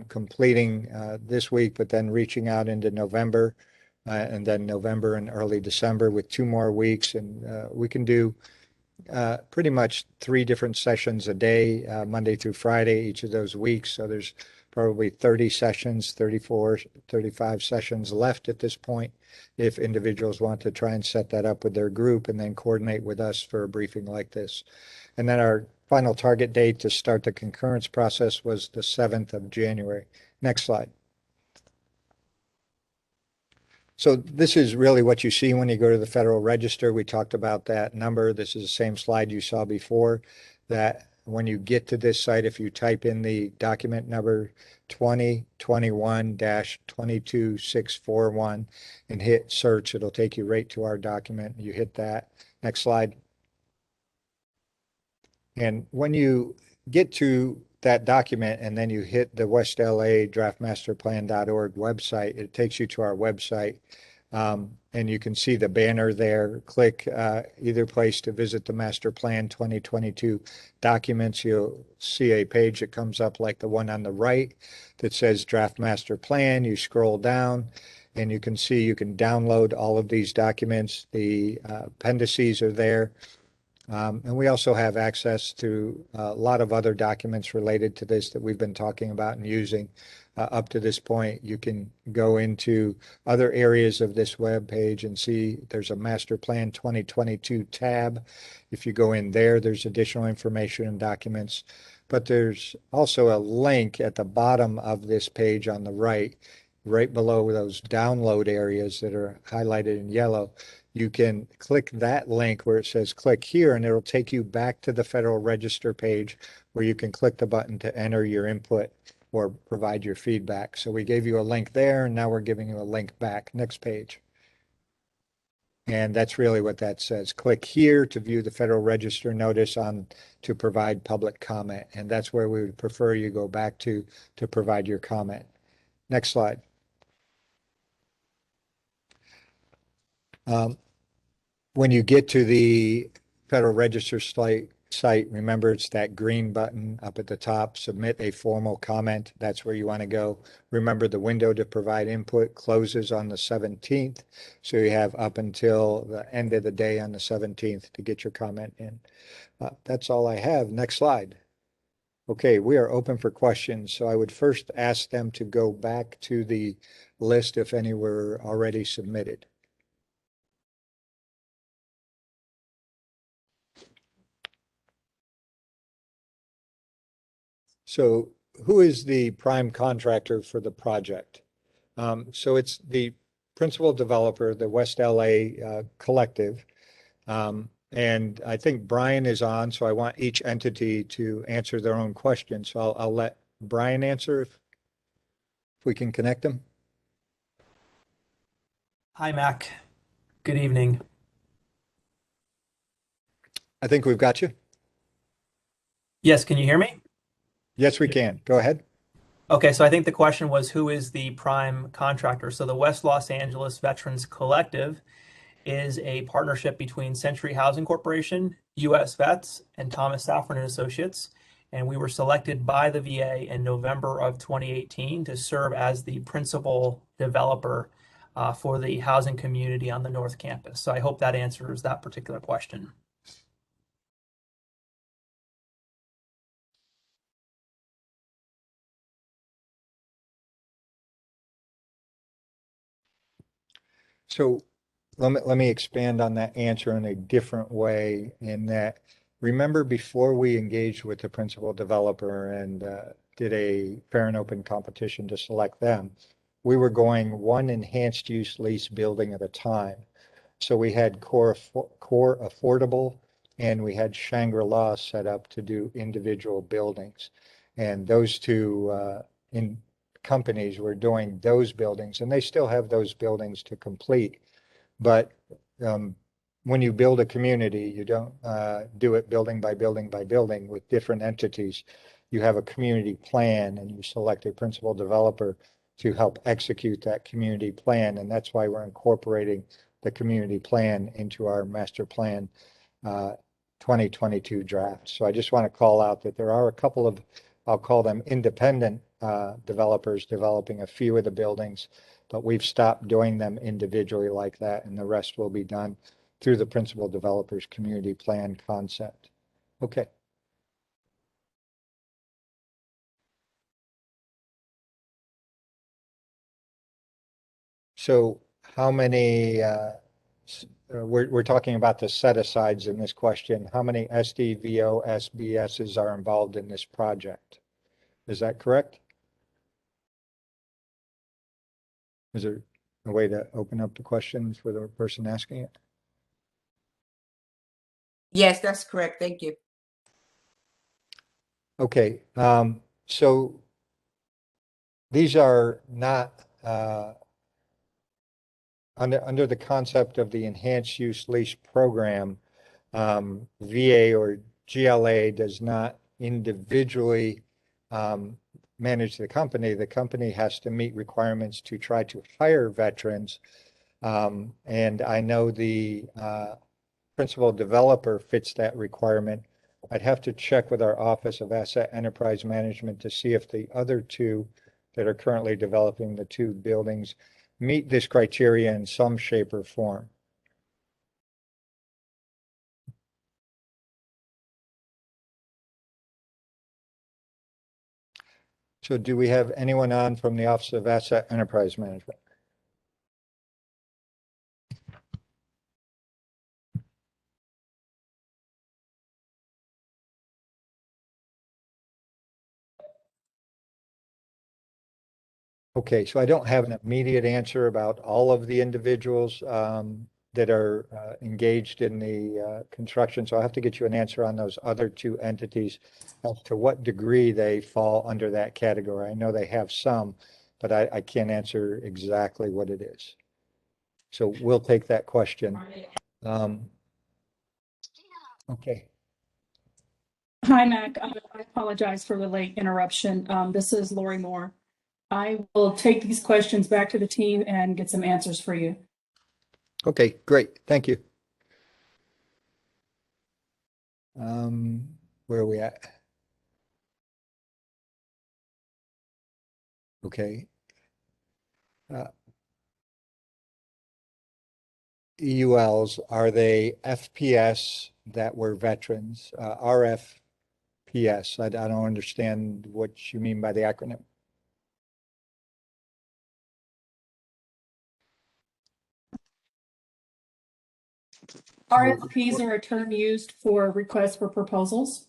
completing this week, but then reaching out into November, and then November and early December with 2 more weeks. And we can do pretty much 3 different sessions a day, Monday through Friday, each of those weeks. So there's probably 30 sessions, 34, 35 sessions left at this point, if individuals want to try and set that up with their group and then coordinate with us for a briefing like this. And then our final target date to start the concurrence process was the 7th of January. Next slide. So this is really what you see when you go to the Federal Register. We talked about that number. This is the same slide you saw before, that when you get to this site, if you type in the document number 2021-22641 and hit search, it'll take you right to our document. You hit that. Next slide. And when you get to that document and then you hit the West LA draftmasterplan.org website, it takes you to our website. And you can see the banner there. Click either place to visit the Master Plan 2022 documents. You'll see a page that comes up like the one on the right that says Draft Master Plan. You scroll down and you can see you can download all of these documents. The appendices are there. And we also have access to a lot of other documents related to this that we've been talking about and using up to this point. You can go into other areas of this web page and see there's a Master Plan 2022 tab. If you go in there, there's additional information and documents. But there's also a link at the bottom of this page on the right below those download areas that are highlighted in yellow. You can click that link where it says click here, and it'll take you back to the Federal Register page where you can click the button to enter your input or provide your feedback. So we gave you a link there, and now we're giving you a link back. Next page. And that's really what that says. Click here to view the Federal Register notice on to provide public comment. And that's where we would prefer you go back to provide your comment. Next slide. When you get to the Federal Register site, remember it's that green button up at the top, submit a formal comment. That's where you want to go. Remember the window to provide input closes on the 17th. So you have up until the end of the day on the 17th to get your comment in. That's all I have. Next slide. Okay, we are open for questions. So I would first ask them to go back to the list if any were already submitted. So who is the prime contractor for the project? So it's the principal developer, the West LA Collective. And I think Brian is on, so I want each entity to answer their own question. So I'll let Brian answer if we can connect them. Hi, Mac. Good evening. I think we've got you. Yes, can you hear me? Yes, we can. Go ahead. Okay, so I think the question was who is the prime contractor? So the West Los Angeles Veterans Collective is a partnership between Century Housing Corporation, US Vets, and Thomas Safran and Associates. And we were selected by the VA in November of 2018 to serve as the principal developer for the housing community on the North Campus. So I hope that answers that particular question. So let me expand on that answer in a different way, in that, remember before we engaged with the principal developer and did a fair and open competition to select them, we were going one enhanced use lease building at a time. So we had core affordable and we had Shangri-La set up to do individual buildings. And those two companies were doing those buildings, and they still have those buildings to complete. But when you build a community, you don't do it building by building by building with different entities. You have a community plan and you select a principal developer to help execute that community plan. And that's why we're incorporating the community plan into our master plan 2022 draft. So I just want to call out that there are a couple of, I'll call them independent developers developing a few of the buildings, but we've stopped doing them individually like that, and the rest will be done through the principal developers community plan concept. Okay. So how many, we're talking about the set-asides in this question. How many SDVOS BSs are involved in this project? Is that correct? Is there a way to open up the question for the person asking it? Yes, that's correct. Thank you. Okay, so these are not under the concept of the enhanced use lease program. VA or GLA does not individually manage the company. The company has to meet requirements to try to hire veterans. And I know the principal developer fits that requirement. I'd have to check with our Office of Asset Enterprise Management to see if the other two that are currently developing the two buildings meet this criteria in some shape or form. So do we have anyone on from the Office of Asset Enterprise Management? Okay, so I don't have an immediate answer about all of the individuals that are engaged in the construction. So I'll have to get you an answer on those other two entities as to what degree they fall under that category. I know they have some, but I can't answer exactly what it is. So we'll take that question. Okay. Hi, Mac. I apologize for the late interruption. This is Lori Moore. I will take these questions back to the team and get some answers for you. Okay, great. Thank you. Where are we at? Okay. EULs, are they FPS that were veterans? RFPS, I don't understand what you mean by the acronym. RFPs are a term used for requests for proposals.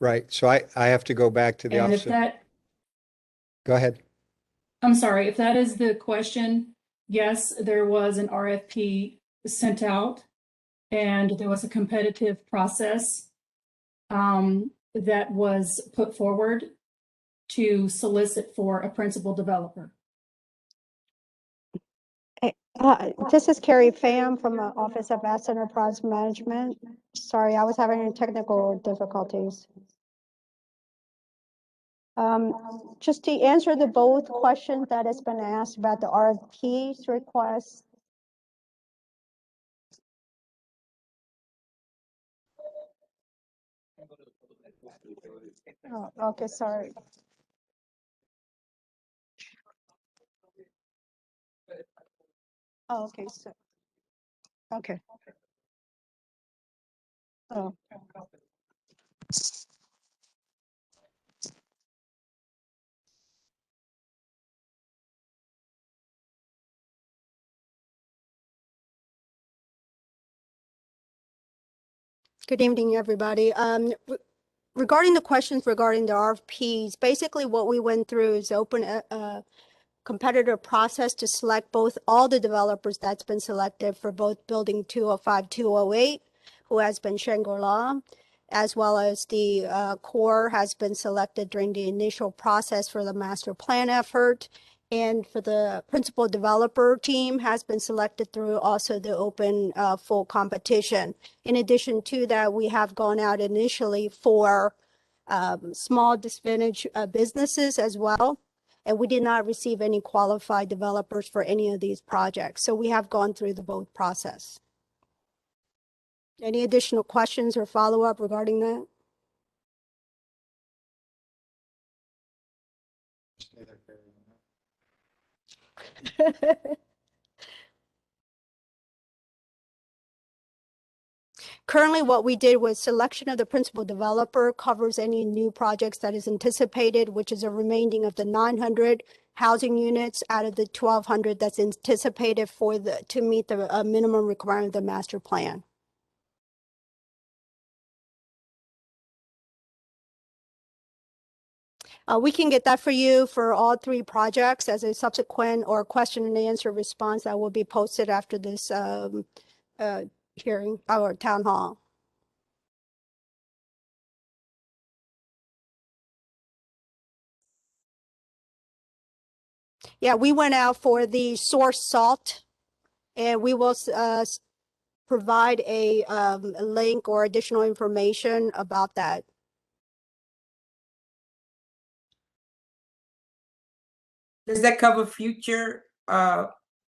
Right, so I have to go back to the And if office. that, Go ahead. I'm sorry, if that is the question, yes, there was an RFP sent out and there was a competitive process that was put forward to solicit for a principal developer. This is Carrie Pham from the Office of Asset Enterprise Management. Sorry, I was having technical difficulties. Just to answer the both questions that has been asked about the RFPs request. Oh, okay, sorry. Oh, okay, so, okay. Oh. Good evening, everybody. Regarding the questions regarding the RFPs, basically what we went through is open a competitor process to select all the developers that's been selected for both building 205, 208, who has been Shangri-La. as well as the core has been selected during the initial process for the master plan effort. And for the principal developer team has been selected through also the open full competition. In addition to that, we have gone out initially for small disadvantaged businesses as well. And we did not receive any qualified developers for any of these projects. So we have gone through the both process. Any additional questions or follow-up regarding that? Currently, what we did was selection of the principal developer covers any new projects that is anticipated, which is a remaining of the 900 housing units out of the 1,200 that's anticipated for to meet the minimum requirement of the master plan. We can get that for you for all three projects as a subsequent or question and answer response that will be posted after this hearing, our town hall. Yeah, we went out for the source salt, and we will provide a link or additional information about that. Does that cover future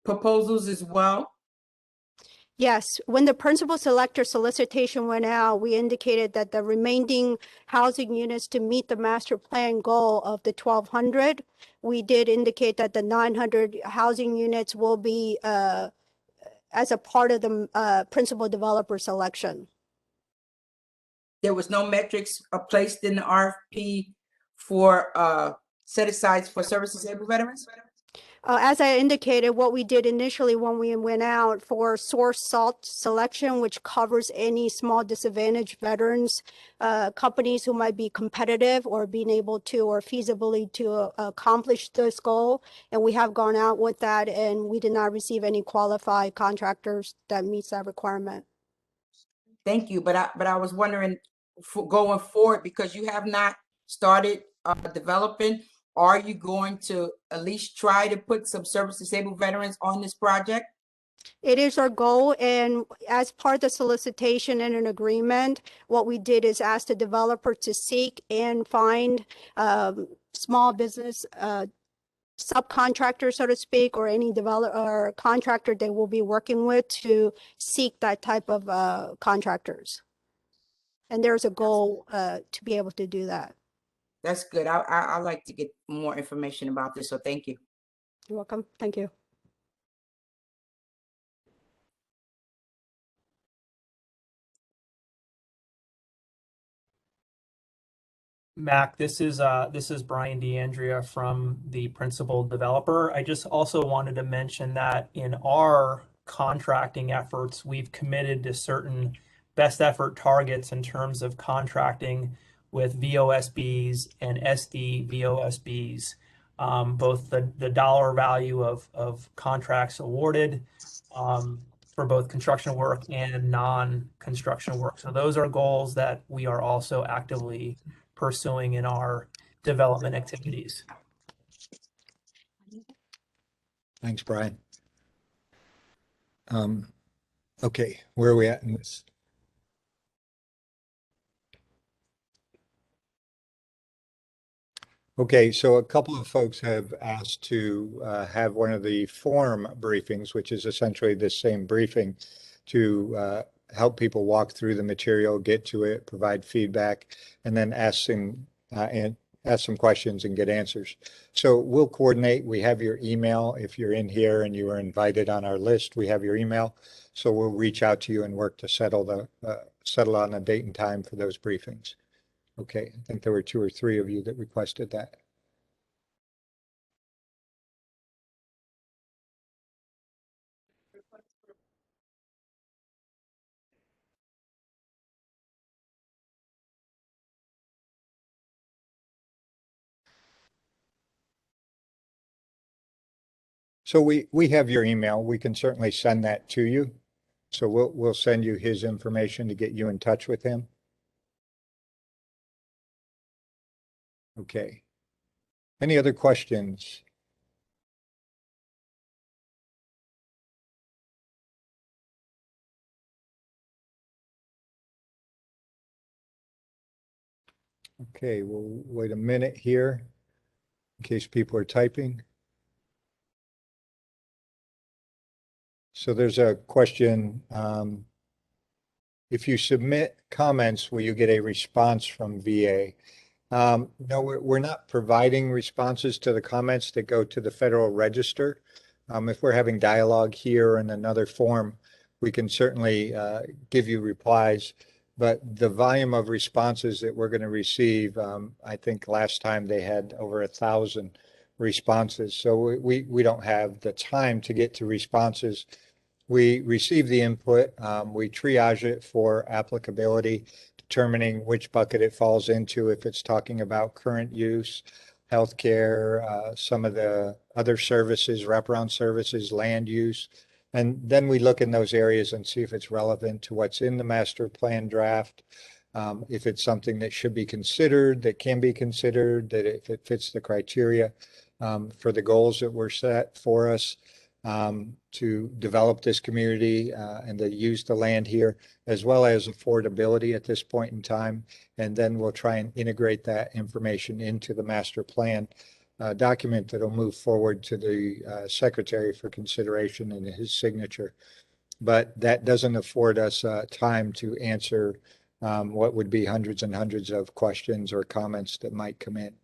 proposals as well? Yes, when the principal selector solicitation went out, we indicated that the remaining housing units to meet the master plan goal of the 1,200, we did indicate that the 900 housing units will be as a part of the principal developer selection. There was no metrics placed in the RFP for set asides for service disabled veterans? As I indicated, what we did initially when we went out for source salt selection, which covers any small disadvantaged veterans, companies who might be competitive or being able to or feasibly to accomplish this goal. And we have gone out with that, and we did not receive any qualified contractors that meets that requirement. Thank you, but I was wondering for going forward, because you have not started developing, are you going to at least try to put some service disabled veterans on this project? It is our goal, and as part of the solicitation and an agreement, what we did is ask the developer to seek and find small business subcontractor, so to speak, or any developer or contractor they will be working with to seek that type of contractors. And there's a goal to be able to do that. That's good. I like to get more information about this, so thank you. You're welcome. Thank you. Mac, this is Brian DeAndrea from the principal developer. I just also wanted to mention that in our contracting efforts, we've committed to certain best effort targets in terms of contracting with VOSBs and SDVOSBs, both the dollar value of contracts awarded for both construction work and non-construction work. So those are goals that we are also actively pursuing in our development activities. Thanks, Brian. Okay, where are we at in this? Okay, so a couple of folks have asked to have one of the form briefings, which is essentially the same briefing, to help people walk through the material, get to it, provide feedback, and then ask some questions and get answers. So we'll coordinate. We have your email. If you're in here and you are invited on our list, we have your email. So we'll reach out to you and work to settle on a date and time for those briefings. Okay, I think there were 2 or 3 of you that requested that. So we have your email. We can certainly send that to you. So we'll send you his information to get you in touch with him. Okay. Any other questions? Okay, we'll wait a minute here in case people are typing. So there's a question, if you submit comments, will you get a response from VA? No, we're not providing responses to the comments that go to the Federal Register. If we're having dialogue here in another form, we can certainly give you replies. But the volume of responses that we're going to receive, I think last time they had over 1,000 responses. So we don't have the time to get to responses. We receive the input, we triage it for applicability, determining which bucket it falls into, if it's talking about current use, healthcare, some of the other services, wraparound services, land use. And then we look in those areas and see if it's relevant to what's in the master plan draft. If it's something that should be considered, that can be considered, that if it fits the criteria for the goals that were set for us to develop this community and to use the land here, as well as affordability at this point in time. And then we'll try and integrate that information into the master plan document that'll move forward to the secretary for consideration and his signature. But that doesn't afford us time to answer what would be hundreds and hundreds of questions or comments that might come in.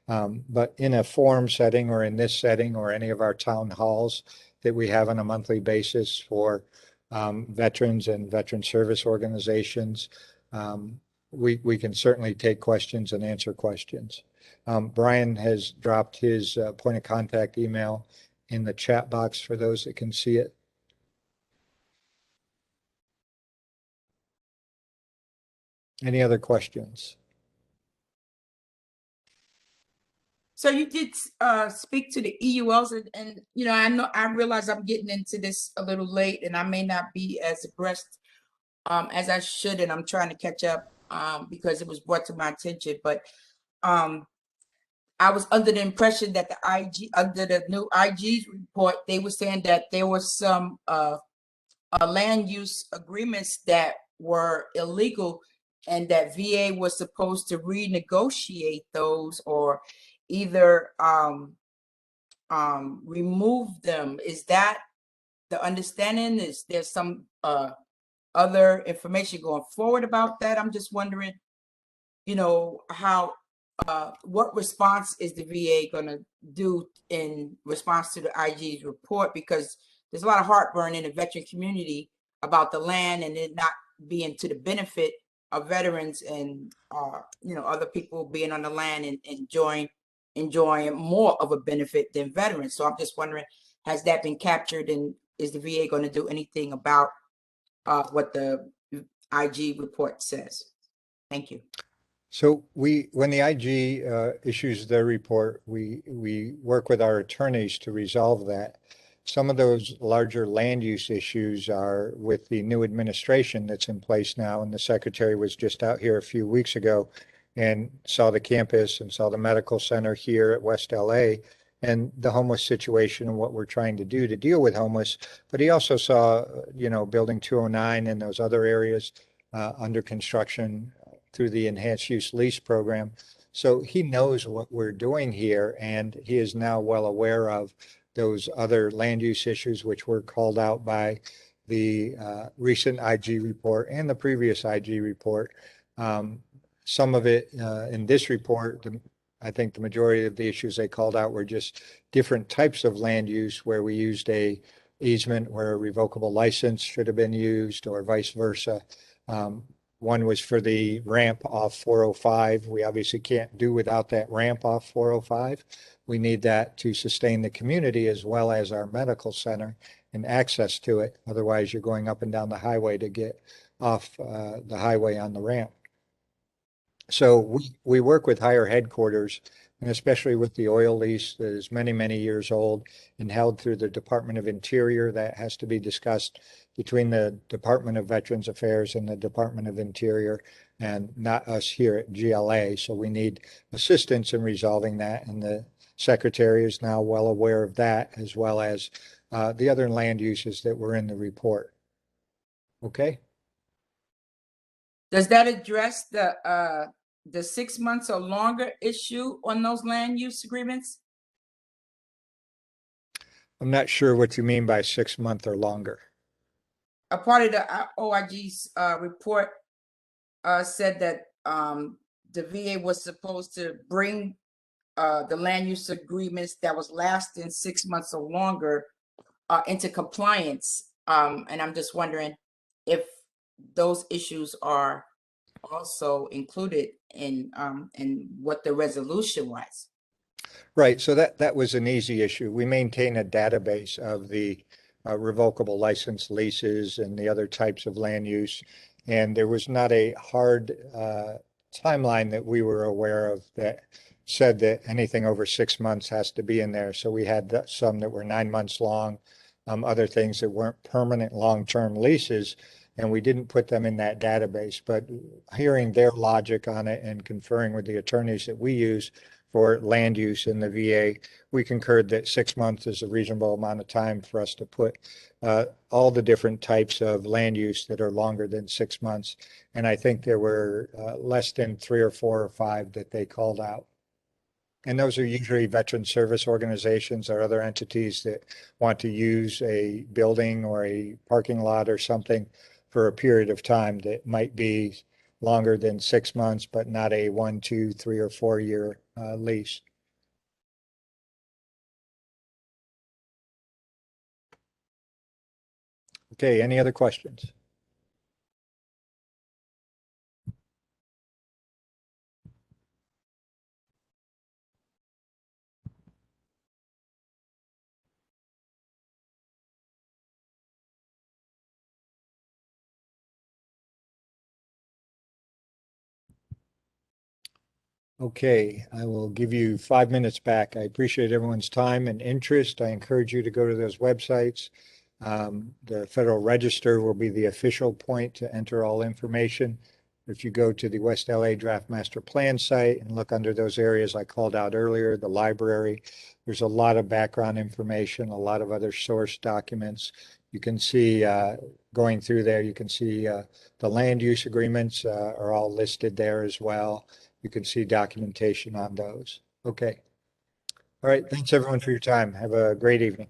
But in a forum setting or in this setting or any of our town halls that we have on a monthly basis for veterans and veteran service organizations, we can certainly take questions and answer questions. Brian has dropped his point of contact email in the chat box for those that can see it. Any other questions? So you did speak to the EULs, and you know, I realize I'm getting into this a little late, and I may not be as abreast as I should, and I'm trying to catch up because it was brought to my attention. But I was under the impression that the IG, under the new IG's report, they were saying that there was some land use agreements that were illegal, and that VA was supposed to renegotiate those or either remove them. Is that the understanding? Is there some other information going forward about that? I'm just wondering, you know, how what response is the VA going to do in response to the IG's report? Because there's a lot of heartburn in the veteran community about the land and it not being to the benefit of veterans and you know, other people being on the land and enjoying more of a benefit than veterans. So I'm just wondering, has that been captured, and is the VA going to do anything about what the IG report says? Thank you. So when the IG issues their report, we work with our attorneys to resolve that. Some of those larger land use issues are with the new administration that's in place now, and the secretary was just out here a few weeks ago and saw the campus and saw the medical center here at West LA and the homeless situation and what we're trying to do to deal with homeless. But he also saw, you know, Building 209 and those other areas under construction through the enhanced use lease program. So he knows what we're doing here, and he is now well aware of those other land use issues, which were called out by the recent IG report and the previous IG report. Some of it in this report, I think the majority of the issues they called out were just different types of land use where we used a easement where a revocable license should have been used or vice versa. One was for the ramp off 405. We obviously can't do without that ramp off 405. We need that to sustain the community as well as our medical center and access to it. Otherwise, you're going up and down the highway to get off the highway on the ramp. So we work with higher headquarters, and especially with the oil lease that is many, many years old and held through the Department of Interior. That has to be discussed between the Department of Veterans Affairs and the Department of Interior. and not us here at GLA. So we need assistance in resolving that. And the secretary is now well aware of that, as well as the other land uses that were in the report. Okay. Does that address the 6 months or longer issue on those land use agreements? I'm not sure what you mean by 6 month or longer. A part of the OIG's report said that the VA was supposed to bring the land use agreements that was lasting 6 months or longer into compliance. And I'm just wondering if those issues are also included in what the resolution was. Right. So that was an easy issue. We maintain a database of the revocable license leases and the other types of land use. And there was not a hard timeline that we were aware of that said that anything over 6 months has to be in there. So we had some that were 9 months long, other things that weren't permanent long-term leases, and we didn't put them in that database. But hearing their logic on it and conferring with the attorneys that we use for land use in the VA, we concurred that 6 months is a reasonable amount of time for us to put all the different types of land use that are longer than 6 months. And I think there were less than 3 or 4 or 5 that they called out. And those are usually veteran service organizations or other entities that want to use a building or a parking lot or something for a period of time that might be longer than 6 months, but not a 1, 2, 3, or 4 year lease. Okay, any other questions? Okay, I will give you 5 minutes back. I appreciate everyone's time and interest. I encourage you to go to those websites. The Federal Register will be the official point to enter all information. If you go to the West LA Draft Master Plan site and look under those areas I called out earlier, the library, there's a lot of background information, a lot of other source documents. You can see going through there, you can see the land use agreements are all listed there as well. You can see documentation on those. Okay. All right. Thanks everyone for your time. Have a great evening.